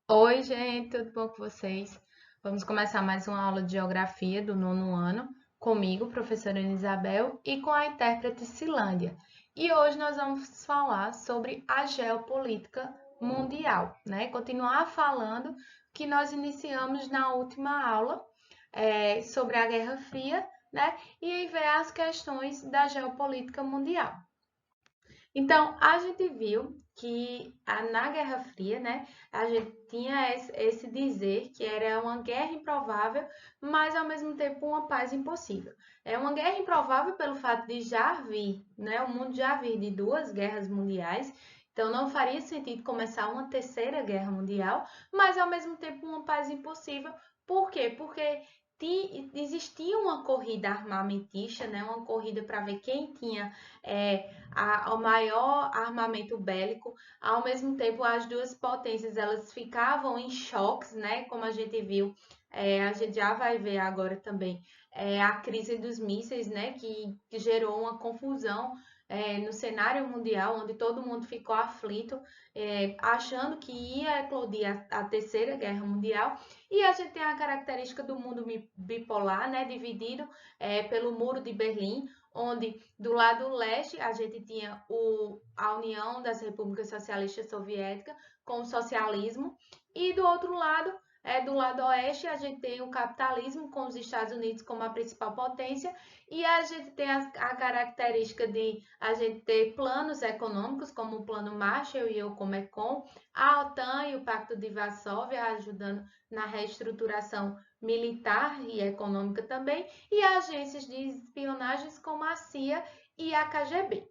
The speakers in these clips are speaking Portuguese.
Oi, gente, tudo bom com vocês? Vamos começar mais uma aula de geografia do nono ano, comigo, professora Ana Isabel, e com a intérprete Cilândia. E hoje nós vamos falar sobre a geopolítica mundial, né? Continuar falando que nós iniciamos na última aula, sobre a Guerra Fria, né? E aí ver as questões da geopolítica mundial. Então, a gente viu que na Guerra Fria, né, a gente tinha esse dizer que era uma guerra improvável, mas ao mesmo tempo uma paz impossível. É uma guerra improvável pelo fato de já vir, né, o mundo já vir de duas guerras mundiais, então não faria sentido começar uma terceira guerra mundial, mas ao mesmo tempo uma paz impossível. Por quê? Porque existia uma corrida armamentista, né, uma corrida para ver quem tinha o maior armamento bélico. Ao mesmo tempo, as duas potências elas ficavam em choques, né? Como a gente viu, a gente já vai ver agora também a crise dos mísseis, né? Que gerou uma confusão no cenário mundial, onde todo mundo ficou aflito, achando que ia eclodir a Terceira Guerra Mundial. E a gente tem a característica do mundo bipolar, né? Dividido pelo Muro de Berlim, onde do lado leste a gente tinha a União das Repúblicas Socialistas Soviéticas com o socialismo, e do outro lado, do lado oeste, a gente tem o capitalismo com os Estados Unidos como a principal potência, e a gente tem a característica de a gente ter planos econômicos, como o Plano Marshall e o Comecon, a OTAN e o Pacto de Varsóvia ajudando na reestruturação militar e econômica também, e agências de espionagens como a CIA e a KGB.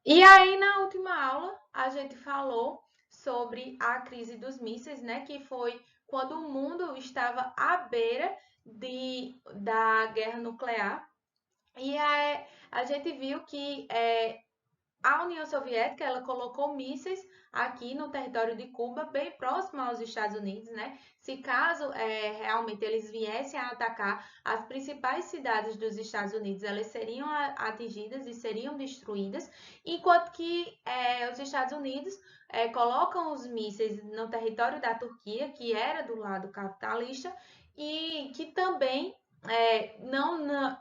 E aí, na última aula, a gente falou sobre a crise dos mísseis, né? Que foi quando o mundo estava à beira da guerra nuclear. E a gente viu que a União Soviética ela colocou mísseis aqui no território de Cuba, bem próximo aos Estados Unidos, né? Se caso realmente eles viessem a atacar as principais cidades dos Estados Unidos, elas seriam atingidas e seriam destruídas, enquanto que os Estados Unidos colocam os mísseis no território da Turquia, que era do lado capitalista, e que também não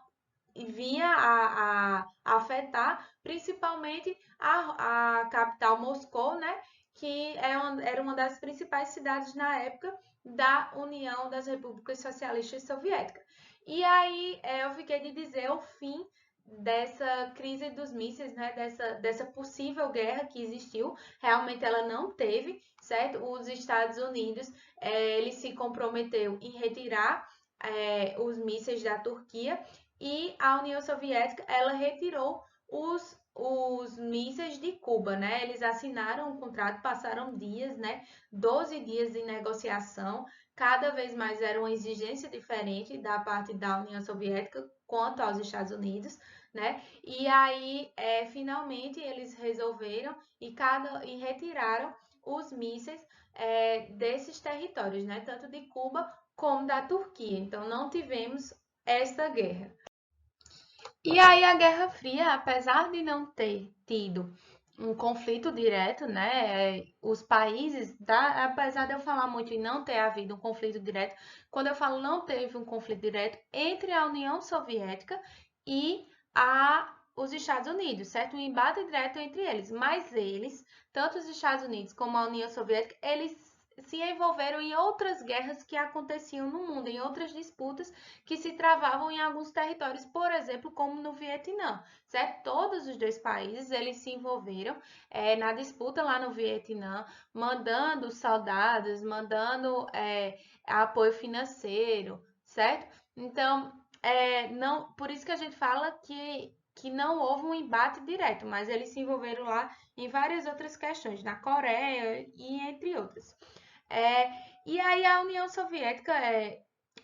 vinha a afetar principalmente a capital Moscou, né? Que era uma das principais cidades na época da União das Repúblicas Socialistas Soviéticas. E aí eu fiquei de dizer o fim dessa crise dos mísseis, né? Dessa possível guerra que existiu. Realmente ela não teve, certo? Os Estados Unidos ele se comprometeu em retirar os mísseis da Turquia, e a União Soviética ela retirou os mísseis de Cuba, né? Eles assinaram um contrato, passaram dias, né? 12 dias de negociação, cada vez mais era uma exigência diferente da parte da União Soviética quanto aos Estados Unidos, né? E aí, finalmente, eles resolveram e retiraram os mísseis desses territórios, né? Tanto de Cuba como da Turquia. Então, não tivemos esta guerra. E aí a Guerra Fria, apesar de não ter tido um conflito direto, né? Os países, apesar de eu falar muito e não ter havido um conflito direto, quando eu falo não teve um conflito direto entre a União Soviética e os Estados Unidos, certo? Um embate direto entre eles, mas eles, tanto os Estados Unidos como a União Soviética, eles se envolveram em outras guerras que aconteciam no mundo, em outras disputas que se travavam em alguns territórios, por exemplo, como no Vietnã, certo? Todos os dois países eles se envolveram na disputa lá no Vietnã, mandando soldados, mandando apoio financeiro, certo? Então, não, por isso que a gente fala que não houve um embate direto, mas eles se envolveram lá em várias outras questões, na Coreia e entre outras. É, e aí a União Soviética,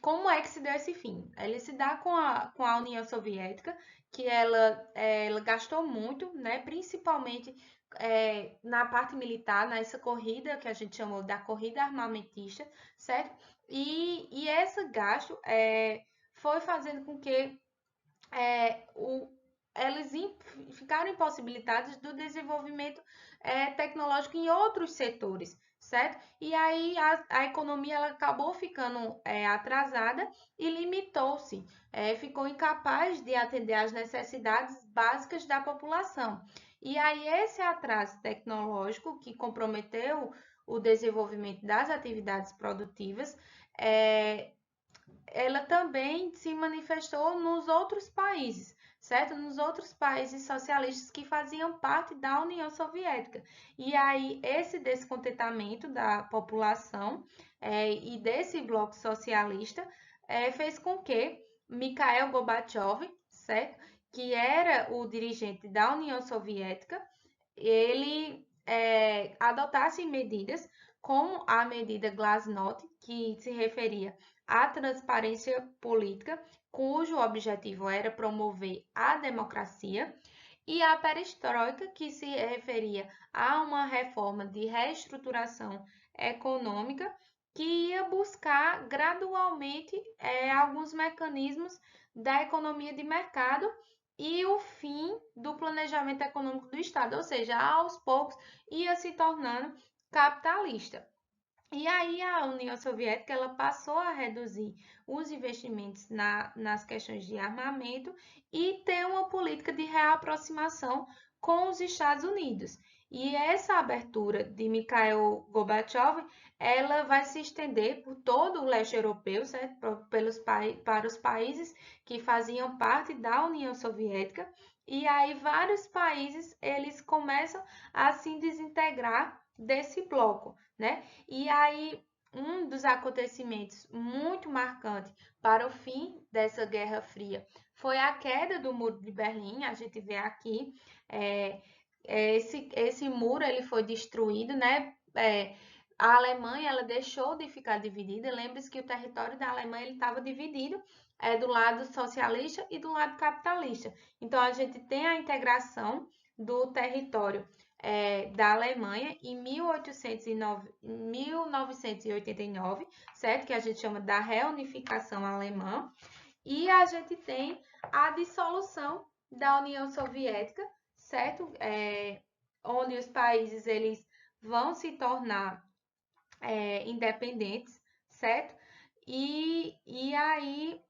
como é que se deu esse fim? Ele se dá com a União Soviética, que ela gastou muito, né, principalmente na parte militar, nessa corrida que a gente chamou da corrida armamentista, certo? E esse gasto foi fazendo com que o eles ficaram impossibilitados do desenvolvimento tecnológico em outros setores, certo? E aí a economia ela acabou ficando atrasada e limitou-se, ficou incapaz de atender às necessidades básicas da população. E aí esse atraso tecnológico que comprometeu o desenvolvimento das atividades produtivas, ela também se manifestou nos outros países, certo? Nos outros países socialistas que faziam parte da União Soviética. E aí, esse descontentamento da população e desse bloco socialista fez com que Mikhail Gorbachev, certo? Que era o dirigente da União Soviética, ele adotasse medidas como a medida Glasnost, que se referia à transparência política, cujo objetivo era promover a democracia, e a perestroika, que se referia a uma reforma de reestruturação econômica que ia buscar gradualmente alguns mecanismos da economia de mercado e o fim do planejamento econômico do Estado, ou seja, aos poucos ia se tornando capitalista. E aí a União Soviética ela passou a reduzir os investimentos nas questões de armamento e ter uma política de reaproximação com os Estados Unidos. E essa abertura de Mikhail Gorbachev, ela vai se estender por todo o leste europeu, certo? Para os países que faziam parte da União Soviética. E aí vários países eles começam a se desintegrar desse bloco, né? E aí, um dos acontecimentos muito marcantes para o fim dessa Guerra Fria foi a queda do Muro de Berlim. A gente vê aqui, esse muro ele foi destruído, né? A Alemanha ela deixou de ficar dividida. Lembre-se que o território da Alemanha estava dividido do lado socialista e do lado capitalista. Então, a gente tem a integração do território da Alemanha em 1989, certo? Que a gente chama da reunificação alemã. E a gente tem a dissolução da União Soviética, certo? Onde os países eles vão se tornar independentes, certo? E aí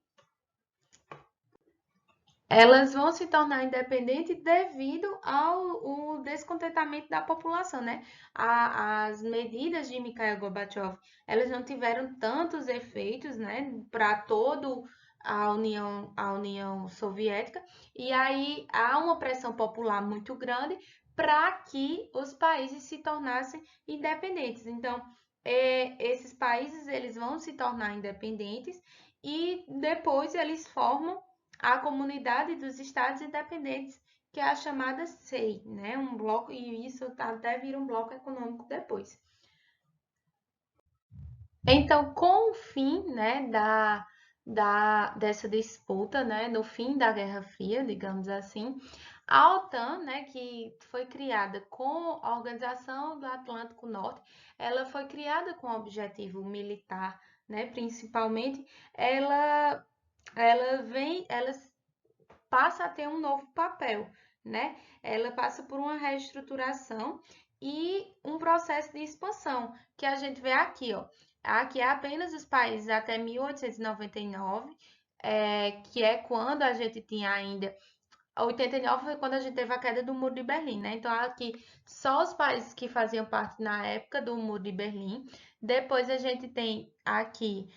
elas vão se tornar independentes devido ao descontentamento da população, né? As medidas de Mikhail Gorbachev, elas não tiveram tantos efeitos, né, para todo a União Soviética, e aí há uma pressão popular muito grande para que os países se tornassem independentes. Então, esses países eles vão se tornar independentes e depois eles formam a Comunidade dos Estados Independentes, que é a chamada SEI, né? Um bloco, e isso até vira um bloco econômico depois. Então, com o fim, né, dessa disputa, né, no fim da Guerra Fria, digamos assim, a OTAN, né, que foi criada com a Organização do Atlântico Norte, ela foi criada com objetivo militar, né, principalmente, ela passa a ter um novo papel, né? Ela passa por uma reestruturação e um processo de expansão, que a gente vê aqui, ó. Aqui é apenas os países até 1899, que é quando a gente tinha ainda 89 foi quando a gente teve a queda do Muro de Berlim, né? Então, aqui só os países que faziam parte na época do Muro de Berlim. Depois a gente tem aqui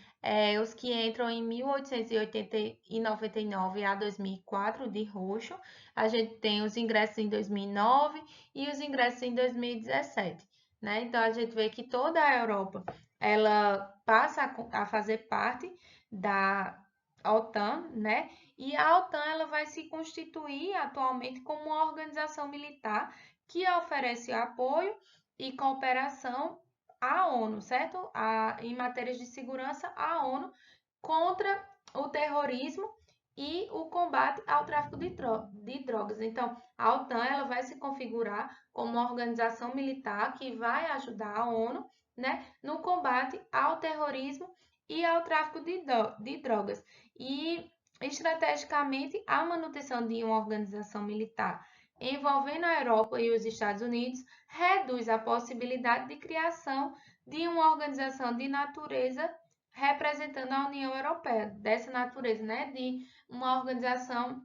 os que entram em 1880 e 99 a 2004, de roxo. A gente tem os ingressos em 2009 e os ingressos em 2017, né? Então, a gente vê que toda a Europa, ela passa a fazer parte da OTAN, né? E a OTAN ela vai se constituir atualmente como uma organização militar que oferece apoio e cooperação à ONU, certo? Em matérias de segurança à ONU contra o terrorismo e o combate ao tráfico de drogas. Então, a OTAN ela vai se configurar como uma organização militar que vai ajudar a ONU, né, no combate ao terrorismo e ao tráfico de drogas. E Estrategicamente, a manutenção de uma organização militar envolvendo a Europa e os Estados Unidos reduz a possibilidade de criação de uma organização de natureza representando a União Europeia, dessa natureza, né, de uma organização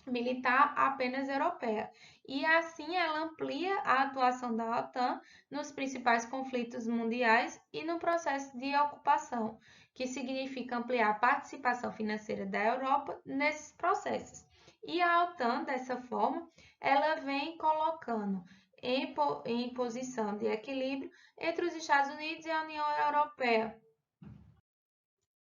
militar apenas europeia. E assim ela amplia a atuação da OTAN nos principais conflitos mundiais e no processo de ocupação, que significa ampliar a participação financeira da Europa nesses processos. E a OTAN, dessa forma, ela vem colocando em posição de equilíbrio entre os Estados Unidos e a União Europeia.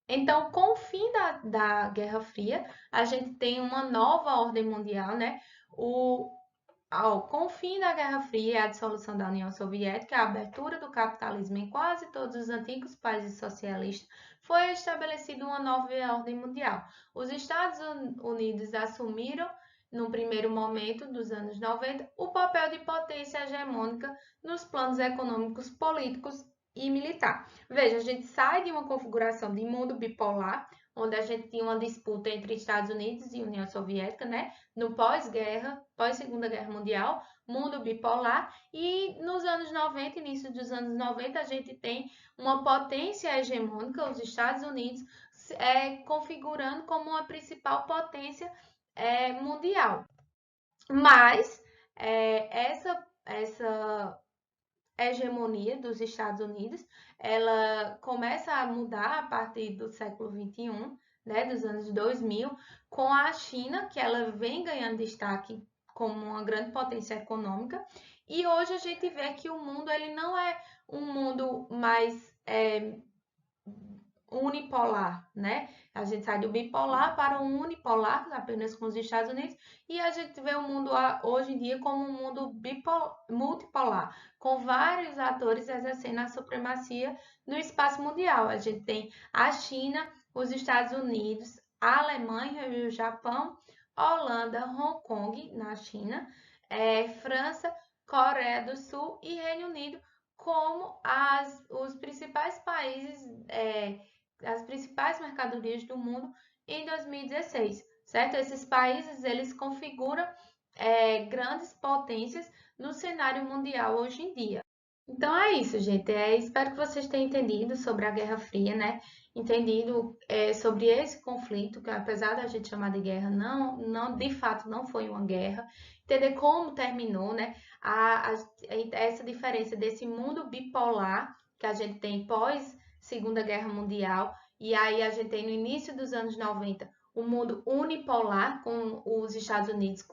Então, com o fim da Guerra Fria, a gente tem uma nova ordem mundial, né? Com o fim da Guerra Fria e a dissolução da União Soviética, a abertura do capitalismo em quase todos os antigos países socialistas, foi estabelecida uma nova ordem mundial. Os Estados Unidos assumiram, no primeiro momento dos anos 90, o papel de potência hegemônica nos planos econômicos, políticos e militar. Veja, a gente sai de uma configuração de mundo bipolar, onde a gente tinha uma disputa entre Estados Unidos e União Soviética, né? No pós-guerra, pós-Segunda Guerra Mundial, mundo bipolar, e nos anos 90, início dos anos 90, a gente tem uma potência hegemônica, os Estados Unidos, configurando como uma principal potência mundial. Mas essa hegemonia dos Estados Unidos, ela começa a mudar a partir do século XXI, né, dos anos 2000, com a China, que ela vem ganhando destaque como uma grande potência econômica, e hoje a gente vê que o mundo ele não é um mundo mais unipolar, né? A gente sai do bipolar para o unipolar, apenas com os Estados Unidos, e a gente vê o mundo hoje em dia como um mundo multipolar, com vários atores exercendo a supremacia no espaço mundial. A gente tem a China, os Estados Unidos, a Alemanha e o Japão, Holanda, Hong Kong na China, França, Coreia do Sul e Reino Unido como os principais países as principais mercadorias do mundo em 2016, certo? Esses países eles configuram grandes potências no cenário mundial hoje em dia. Então é isso, gente. Espero que vocês tenham entendido sobre a Guerra Fria, né? Entendido sobre esse conflito, que apesar da gente chamar de guerra, de fato não foi uma guerra. Entender como terminou, né? Essa diferença desse mundo bipolar que a gente tem pós Segunda Guerra Mundial, e aí a gente tem no início dos anos 90 o mundo unipolar, com os Estados Unidos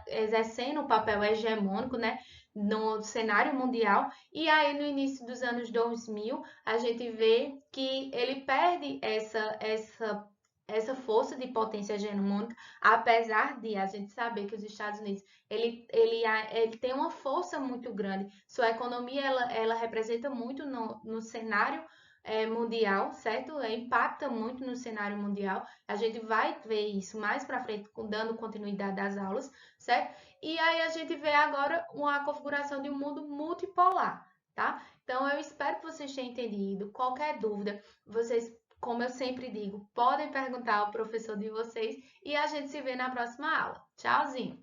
exercendo o papel hegemônico, né? No cenário mundial, e aí no início dos anos 2000 a gente vê que ele perde essa força de potência hegemônica, apesar de a gente saber que os Estados Unidos ele tem uma força muito grande, sua economia ela representa muito no cenário mundial, certo? Impacta muito no cenário mundial. A gente vai ver isso mais para frente, dando continuidade às aulas, certo? E aí a gente vê agora uma configuração de um mundo multipolar, tá? Então eu espero que vocês tenham entendido. Qualquer dúvida, vocês, como eu sempre digo, podem perguntar ao professor de vocês e a gente se vê na próxima aula. Tchauzinho!